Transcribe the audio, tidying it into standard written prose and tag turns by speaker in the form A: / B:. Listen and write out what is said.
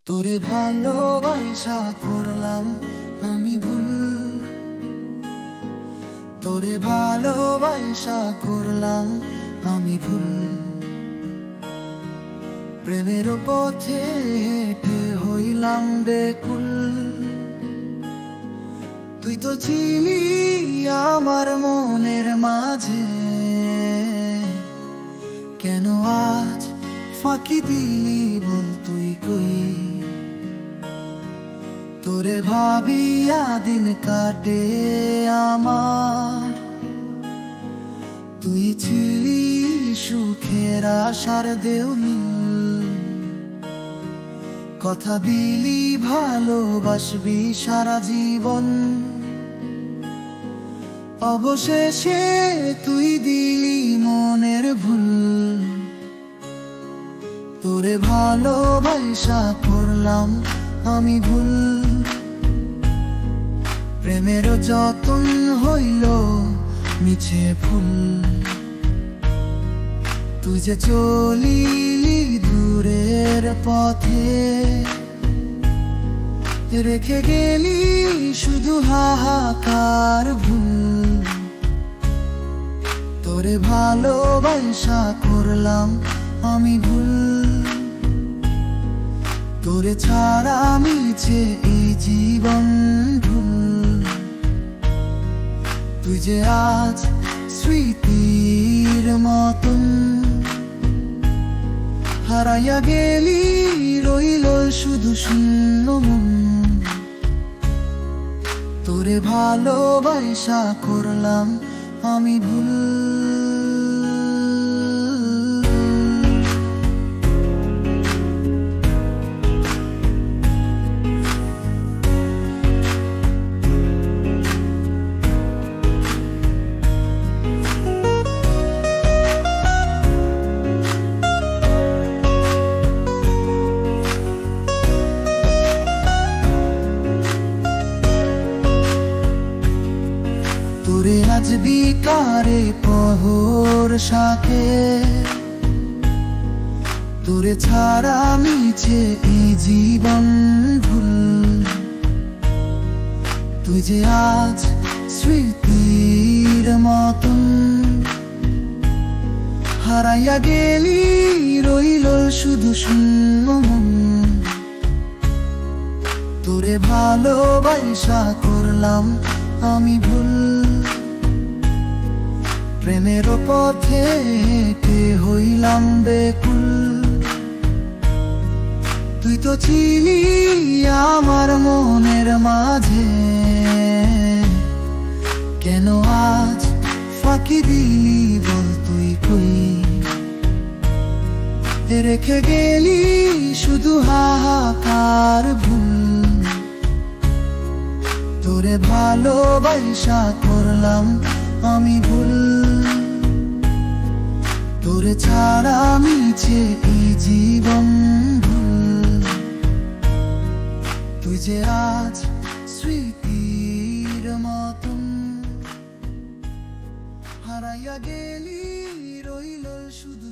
A: তোরে ভালোবাসা করলাম আমি ভুল, তোরে ভালোবাসা করলাম আমি ভুল। প্রেমের পথে হেঁটে হইলাম বেকুল। তুই তো ছিলি আমার মনের মাঝে, কেন আজ ফাঁকি দিলি বল তুই কই? তোরে ভাবিয়া দিন কাটে আমার, তুই ছিলি সুখের আশার দেউল। কথা দিলি ভালোবাসবি সারা জীবন, অবশেষে তুই দিলি মনের ভুল। তোরে ভালোবাসা করলাম আমি ভুল। প্রেমের যতন হইল মিছে ফুল। তুই যে চলিলি দূরের পথে, রেখে গেলি শুধু হাহাকার ভুল। তোরে ভালোবাসা করলাম আমি ভুল। তোরে ছাড়া মিছে এই জীবন ভুল। তুই যে আজ স্মৃতির মতন হারাইয়া গেলি, রইল শুধু শূন্য মন। তোরে ভালোবাসা করলাম আমি ভুল। তোরে আজ বিকারে পহর শাকে, তোরে ছাড়া মিছে এই জীবন ভুল। তুই যে আজ স্মৃতির মতন হারাইয়া গেলি, রইল শুধু শূন্য মন। তোরে ভালোবাসা করলাম আমি ভুল। প্রেমের পথে হেঁটে হইলাম বেকুল। তুই তো ছিলি আমার মনের মাঝে, কেন আজ ফাঁকি দিলি বল তুই কই? রেখে গেলি শুধু হাহাকার ভুল। তোরে ভালোবাসা করলাম আমি ভুল। তোরে ছাড়া মিছে এই জীবন ভুল। তুই যে আজ স্মৃতির মতন হারাইয়া গেলি, রইল শুধু